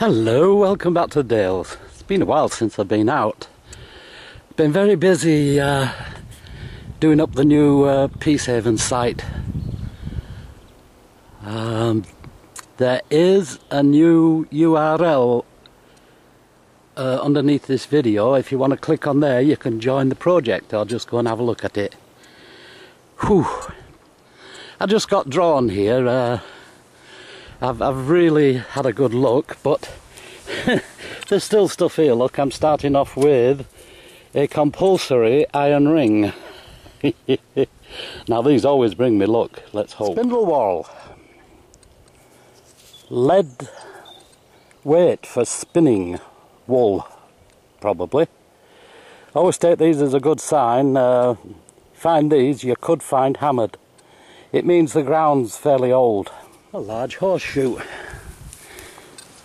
Hello, welcome back to Dales. It's been a while since I've been out. Been very busy doing up the new Peace Haven site. There is a new URL underneath this video. If you want to click on there, you can join the project or just go and have a look at it. Whew. I just got drawn here. I've really had a good look, but there's still stuff here. Look, I'm starting off with a compulsory iron ring. Now these always bring me luck, let's hope. Spindle wall. Lead weight for spinning wool, probably. I always take these as a good sign. Find these, you could find hammered. It means the ground's fairly old. A large horseshoe.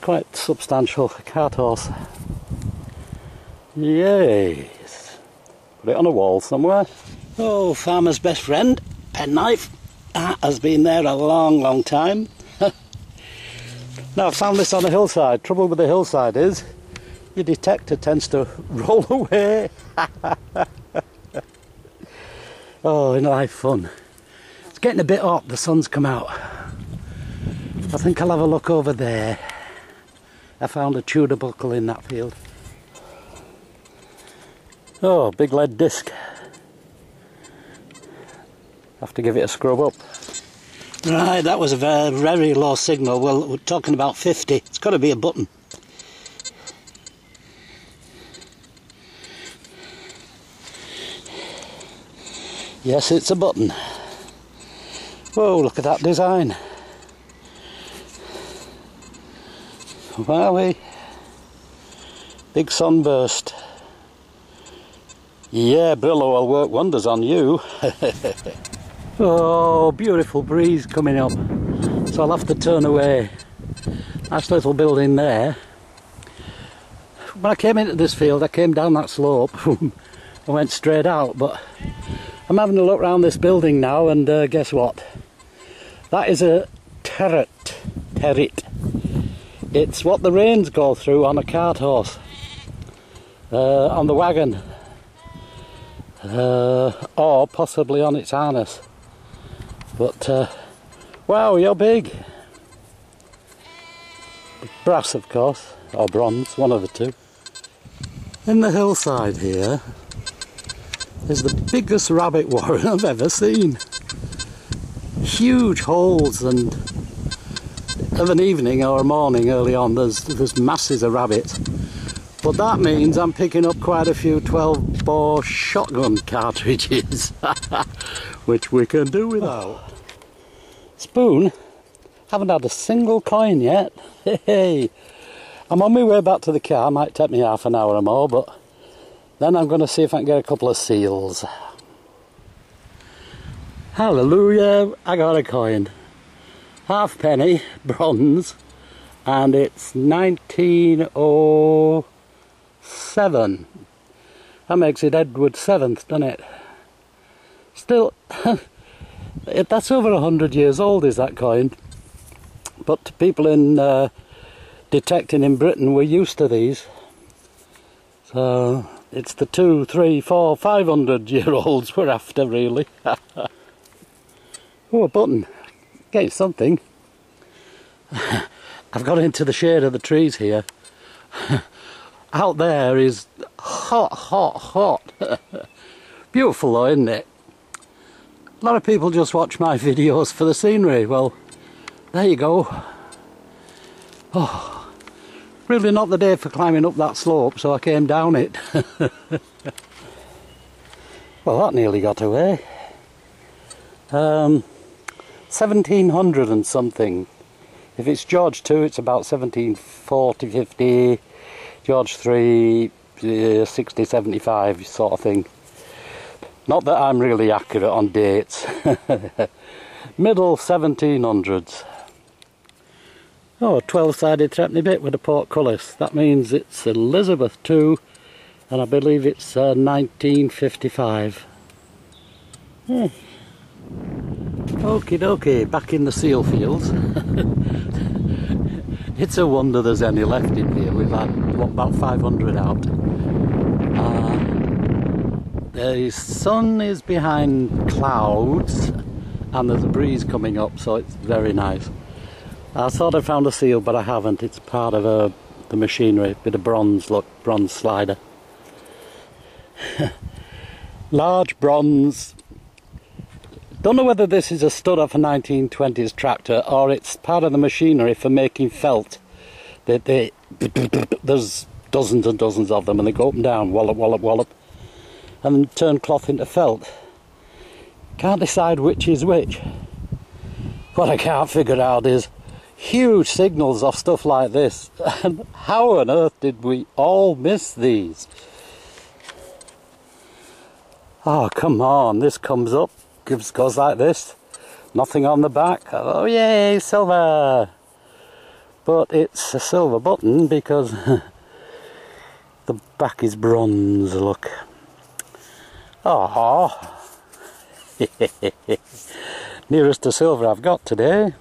Quite substantial for a cart horse. Yes. Put it on a wall somewhere. Oh, farmer's best friend, penknife. That has been there a long time. Now I found this on a hillside. Trouble with the hillside is your detector tends to roll away. Oh, in life fun. It's getting a bit hot, the sun's come out. I think I'll have a look over there. I found a Tudor buckle in that field. Oh, big lead disc. Have to give it a scrub up. Right, that was a very low signal. Well, we're talking about 50. It's got to be a button. Yes, it's a button. Whoa, look at that design. Wowee. Big sunburst. Yeah, Brillo will work wonders on you. Oh, beautiful breeze coming up. So I'll have to turn away. Nice little building there. When I came into this field, I came down that slope. I went straight out, but I'm having a look around this building now, and guess what? That is a turret. It's what the reins go through on a cart horse, on the wagon, or possibly on its harness. But wow, you're big. Brass, of course, or bronze, one of the two. In the hillside here is the biggest rabbit warren I've ever seen. Huge holes, and of an evening or a morning early on there's masses of rabbits. But that means I'm picking up quite a few 12-bore shotgun cartridges, which we can do without. Spoon? Haven't had a single coin yet. Hey, I'm on my way back to the car. Might take me half an hour or more, but then I'm going to see if I can get a couple of seals. Hallelujah, I got a coin. Halfpenny, bronze, and it's 1907. That makes it Edward VII, doesn't it? Still, that's over 100 years old, is that coin. But people in detecting in Britain were used to these. So it's the 200, 300, 400, 500-year-olds we're after, really. Oh, a button. Getting something. I've got into the shade of the trees here. Out there is hot. Beautiful though, isn't it? A lot of people just watch my videos for the scenery. Well, there you go. Oh, really not the day for climbing up that slope, so I came down it. Well, that nearly got away. 1700 and something. If it's George II, it's about 1740, 50. George III, 60, 75 sort of thing. Not that I'm really accurate on dates. Middle 1700s. Oh, a 12-sided threepenny bit with a portcullis. That means it's Elizabeth II, and I believe it's 1955. Okie dokie, back in the seal fields. It's a wonder there's any left in here. We've had, what, about 500 out. The sun is behind clouds and there's a breeze coming up, so it's very nice. I thought I found a seal, but I haven't. It's part of the machinery, bit of bronze, look, bronze slider. Large bronze. Don't know whether this is a stud off a 1920s tractor or it's part of the machinery for making felt. There's dozens and dozens of them and they go up and down, wallop, wallop, wallop, and turn cloth into felt. Can't decide which is which. What I can't figure out is huge signals of stuff like this. And how on earth did we all miss these? Oh, come on, this comes up, goes like this. Nothing on the back. Oh, yay, silver! But it's a silver button because the back is bronze, look. Oh, nearest to silver I've got today.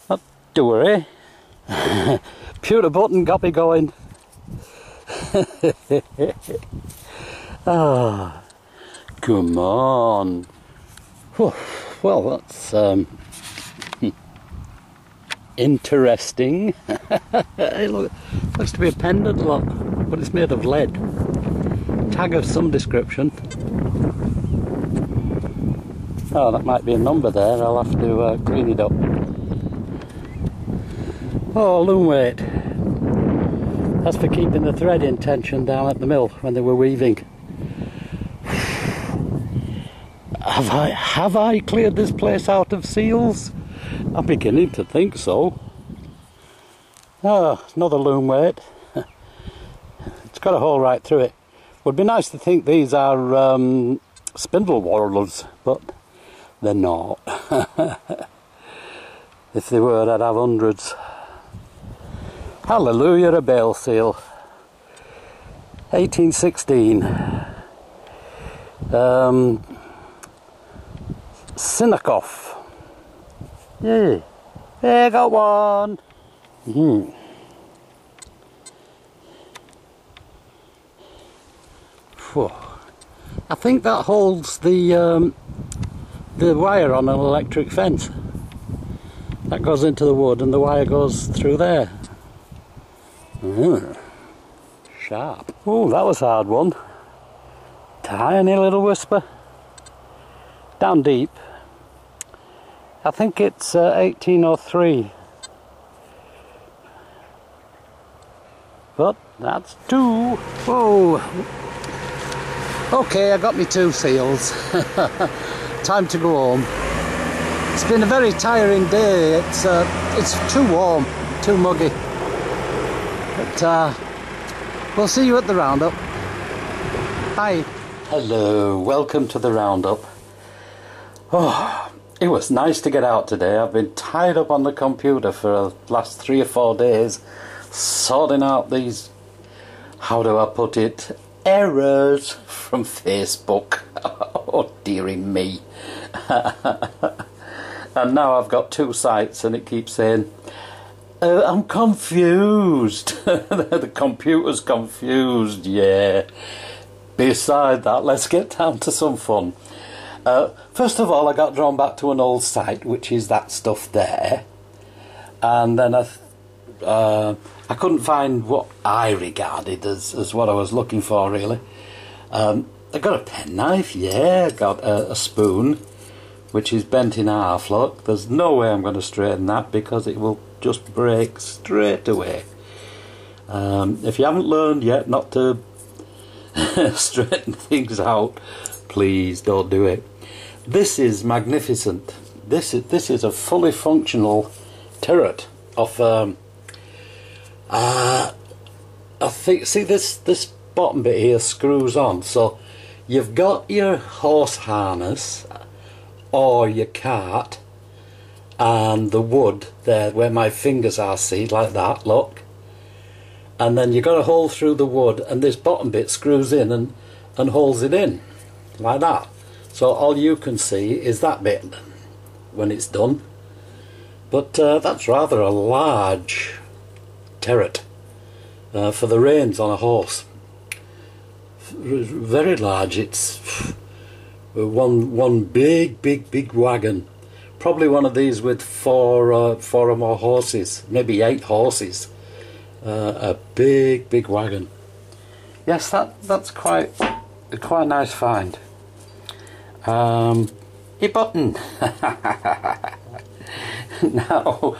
Not to worry. Pewter button got me going. Ah, come on. Whew. Well, that's interesting. It looks to be a pendant lock, but it's made of lead. Tag of some description. Oh, that might be a number there. I'll have to clean it up. Oh, loom weight. That's for keeping the thread in tension down at the mill when they were weaving. Have I cleared this place out of seals? I'm beginning to think so. Oh, another loom weight. It's got a hole right through it. Would be nice to think these are spindle whorlers, but they're not. If they were, I'd have hundreds. Hallelujah, a bale seal. 1816. Sinakov. Yay. There, got one. I think that holds the wire on an electric fence. That goes into the wood and the wire goes through there. Sharp. Oh, that was a hard one. Tiny little whisper. Down deep. I think it's 1803. But that's two. Whoa. Okay, I got me two seals. Time to go home. It's been a very tiring day. It's too warm, too muggy. But we'll see you at the roundup. Bye. Hello, welcome to the roundup. Oh, it was nice to get out today. I've been tied up on the computer for the last 3 or 4 days, sorting out these, how do I put it, errors from Facebook. Oh dearie me. And now I've got 2 sites and it keeps saying, I'm confused. The computer's confused, yeah. Beside that, let's get down to some fun. First of all, I got drawn back to an old site, which is that stuff there. And then I couldn't find what I regarded as what I was looking for, really. I got a penknife, yeah. I got a spoon, which is bent in half, look. There's no way I'm going to straighten that because it will just break straight away. If you haven't learned yet not to straighten things out, please don't do it. This is magnificent. This is a fully functional turret of I think, see this bottom bit here screws on, so you've got your horse harness or your cart and the wood there where my fingers are, see, like that, look. And then you've got a hole through the wood and this bottom bit screws in and holds it in, like that. So all you can see is that bit when it's done. But that's rather a large terret for the reins on a horse. Very large. It's one big wagon. Probably one of these with four or more horses, maybe 8 horses. A big wagon. Yes, that's quite a nice find. A button. Now,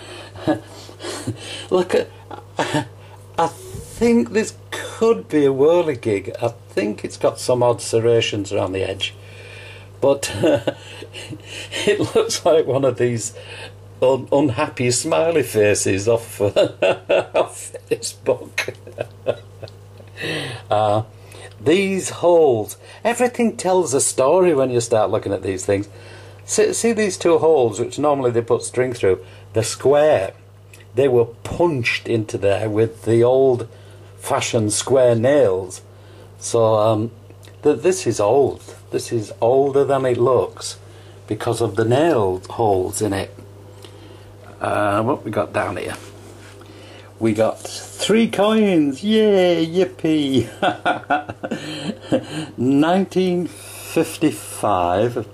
look, I think this could be a whirligig. I think it's got some odd serrations around the edge, but it looks like one of these unhappy smiley faces off this book. These holes, everything tells a story when you start looking at these things. See these 2 holes, which normally they put string through, they're square. They were punched into there with the old-fashioned square nails. So this is old. This is older than it looks because of the nail holes in it. What we got down here? We got 3 coins. Yay, yippee. 1955.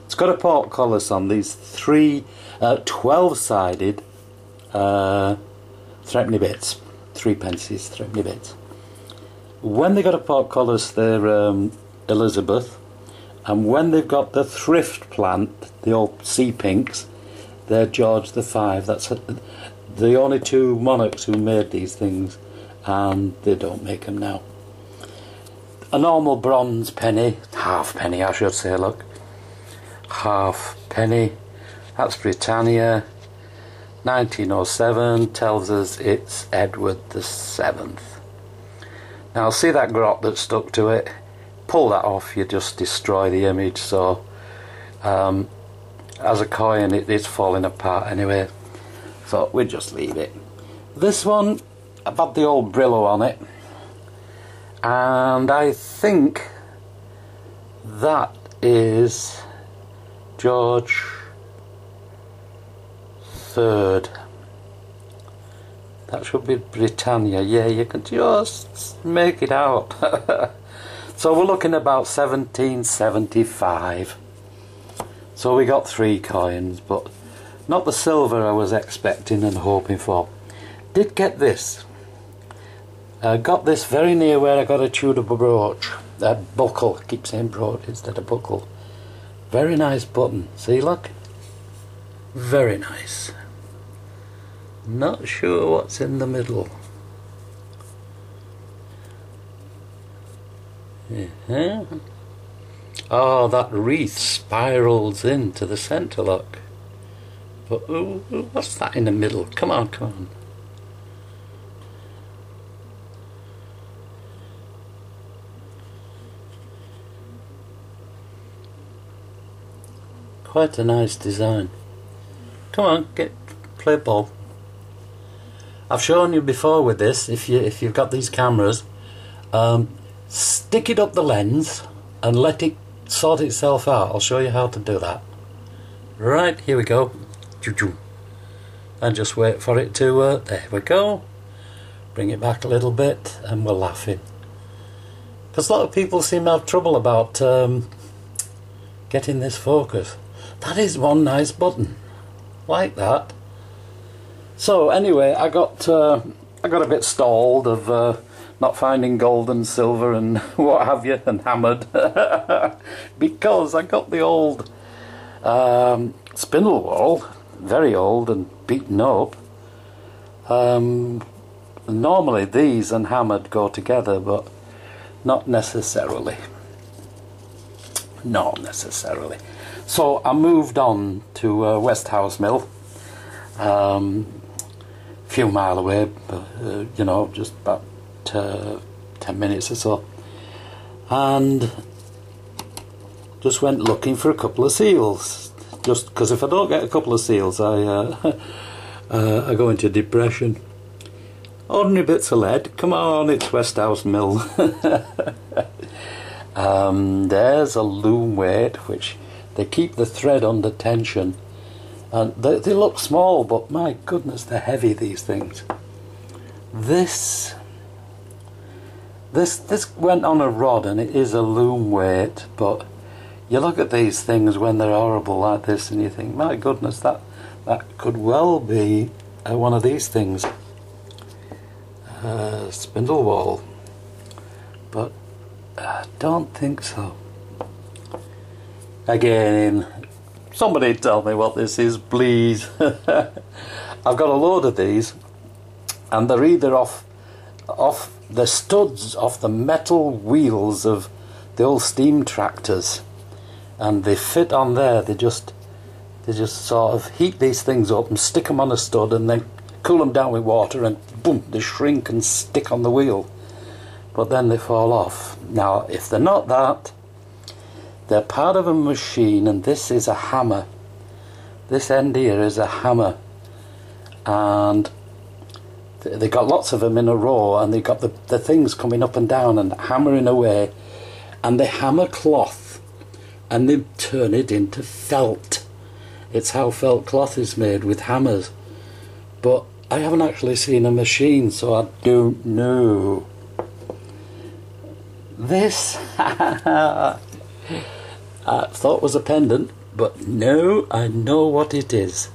It's got a portcullis on these 3 12-sided threepenny bits. 3 pences, threepenny bits. When they got a portcullis, they're Elizabeth, and when they've got the thrift plant, the old sea pinks, they're George V. That's the only 2 monarchs who made these things, and they don't make them now. A normal bronze penny, halfpenny I should say, look. Halfpenny, that's Britannia. 1907 tells us it's Edward VII. Now see that grot that's stuck to it? Pull that off, you just destroy the image. So as a coin it's falling apart anyway, so we just leave it. This one, I've had the old Brillo on it, and I think that is George III. That should be Britannia. Yeah, you can just make it out. So we're looking about 1775. So we got 3 coins, but not the silver I was expecting and hoping for. Did get this. I got this very near where I got a Tudor brooch. That buckle. I keep saying brooch instead of buckle. Very nice button. See, look. Very nice. Not sure what's in the middle. Oh, that wreath spirals into the centre, look. But what's that in the middle? Come on, come on. Quite a nice design. Come on, play ball. I've shown you before with this. If you've got these cameras, stick it up the lens and let it sort itself out. I'll show you how to do that. Right, here we go. And just wait for it to. There we go. Bring it back a little bit, and we're laughing. Because a lot of people seem to have trouble about getting this focus. That is one nice button, like that. So anyway, I got a bit stalled of not finding gold and silver and what have you, and hammered, because I got the old spindle whorl, very old and beaten up. Normally these and hammered go together, but not necessarily. Not necessarily. So I moved on to Westhouse Mill, few mile away, but, you know, just about 10 minutes or so, and just went looking for a couple of seals, just because if I don't get a couple of seals I go into depression. Ordinary bits of lead, come on, it's Westhouse Mill. There's a loom weight, which they keep the thread under tension. And they look small, but my goodness, they're heavy, these things. This went on a rod, and it is a loom weight, but you look at these things when they're horrible like this and you think, my goodness, that could well be one of these things, spindle wall, but I don't think so. Again, somebody tell me what this is, please. I've got a load of these, and they're either off the studs off the metal wheels of the old steam tractors, and they fit on there. They just sort of heat these things up and stick them on a stud, and then cool them down with water, and boom, they shrink and stick on the wheel, but then they fall off. Now if they're not that, they're part of a machine, and this is a hammer. This end here is a hammer, and they got lots of them in a row, and they got the things coming up and down and hammering away, and they hammer cloth and they turn it into felt. It's how felt cloth is made, with hammers. But I haven't actually seen a machine, so I don't know. This I thought was a pendant, but no, I know what it is.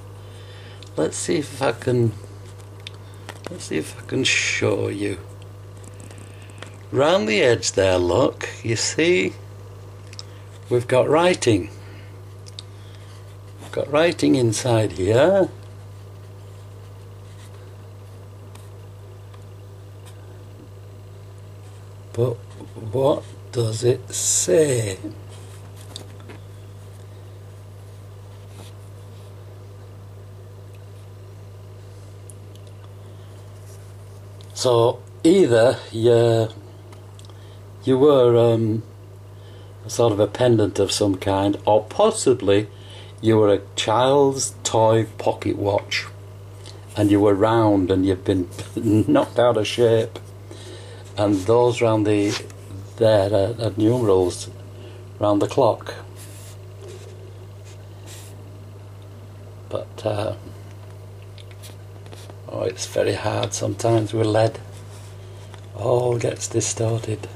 Let's see if I can show you. Round the edge there, look, you see, we've got writing. We've got writing inside here. But what does it say? So either you were sort of a pendant of some kind, or possibly you were a child's toy pocket watch, and you were round and you've been knocked out of shape, and those round there are numerals round the clock. But oh, it's very hard sometimes with lead. All gets distorted.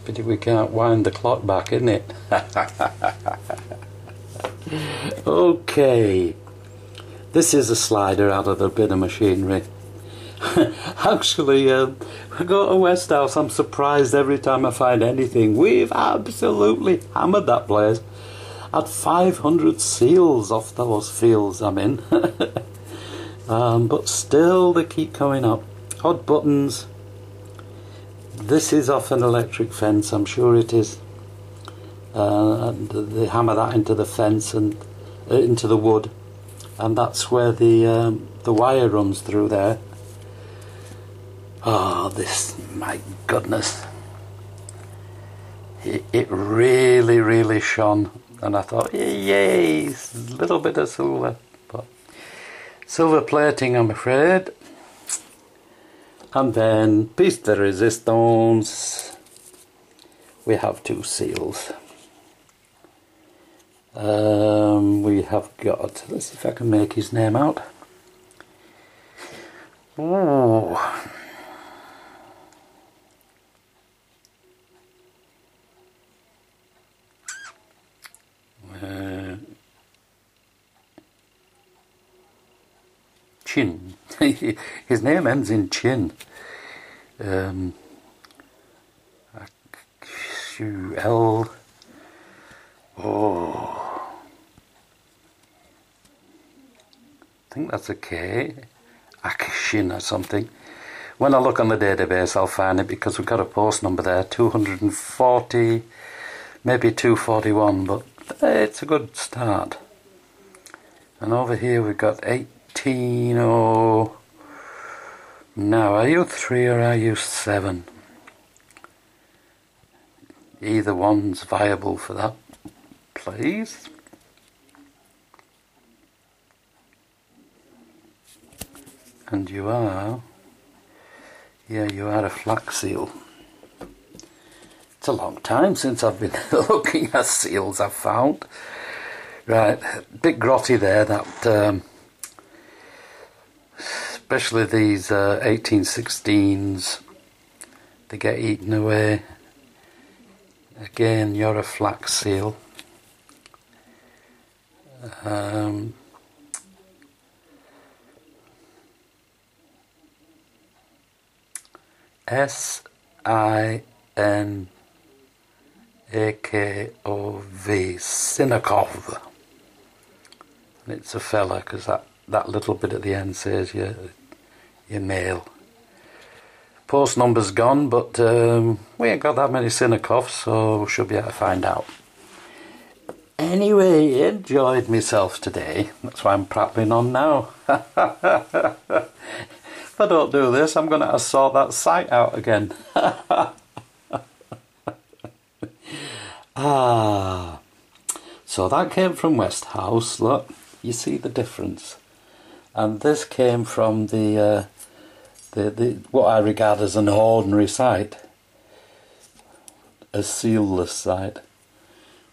Pity we can't wind the clock back, isn't it? Okay. This is a slider out of a bit of machinery. Actually, I go to Westhouse, I'm surprised every time I find anything. We've absolutely hammered that place. Had 500 seals off those fields I'm in. But still they keep coming up. Odd buttons. This is off an electric fence, I'm sure it is. And they hammer that into the fence and into the wood, and that's where the wire runs through there. Oh, this, my goodness. It really, really shone. And I thought, yay, a little bit of silver. But silver plating, I'm afraid. And then, piece de resistance. We have 2 seals. We have got, let's see if I can make his name out. Oh. Chin. His name ends in chin. L. Oh. I think that's a K. Akishin or something. When I look on the database, I'll find it, because we've got a post number there, 240, maybe 241, but it's a good start. And over here we've got 18. Oh, now are you 3 or are you 7? Either one's viable for that, please. And you are, yeah, you are a flax seal. It's a long time since I've been looking at seals, I've found. Right, a bit grotty there, that especially these 1816s, they get eaten away. Again, you're a flax seal. Sinkov, Sinakov. And it's a fella, because that little bit at the end says you're male. Post number's gone, but we ain't got that many Sinakovs, so we should be able to find out. Anyway, enjoyed myself today. That's why I'm prattling on now. If I don't do this, I'm going to have to sort that site out again. So that came from Westhouse. Look, you see the difference. And this came from the what I regard as an ordinary site, a sealless site,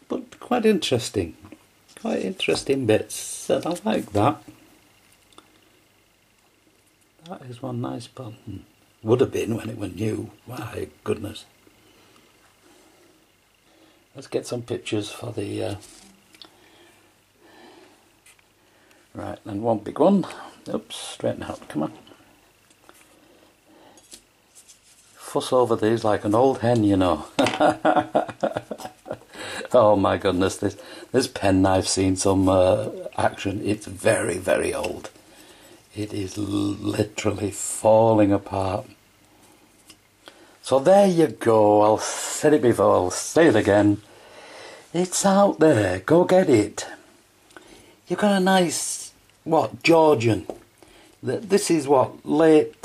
but quite interesting bits, and I like that. That is one nice button. Would have been when it was new. My goodness. Let's get some pictures for the right, and one big one. Oops, straighten out, come on. Fuss over these like an old hen, you know. Oh my goodness, this penknife seen some action. It's very, very old. It is literally falling apart. So there you go. I'll said it before, I'll say it again. It's out there. Go get it. You've got a nice, what, Georgian. This is what, late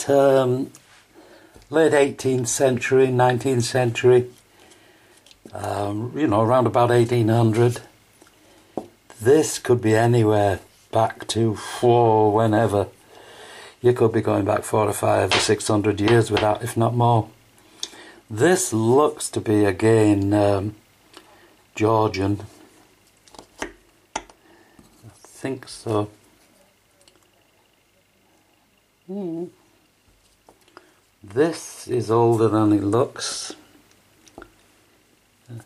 18th century, 19th century. You know, around about 1800. This could be anywhere back to whenever. You could be going back 400 or 500 or 600 years with that, if not more. This looks to be again Georgian. I think so. This is older than it looks.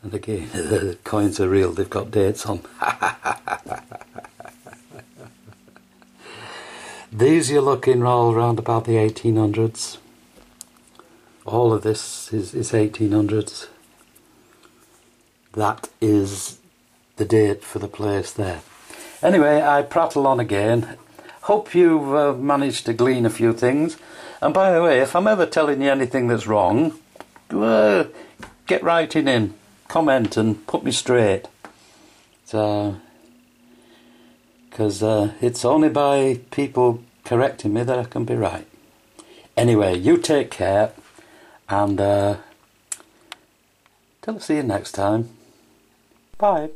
And again, the coins are real, they've got dates on. These you're looking all around about the 1800s. All of this is 1800s. That is the date for the place there. Anyway, I prattle on again. Hope you've managed to glean a few things. And by the way, if I'm ever telling you anything that's wrong, get writing in, comment and put me straight. So, because it's only by people correcting me that I can be right. Anyway, you take care, and till I see you next time. Bye.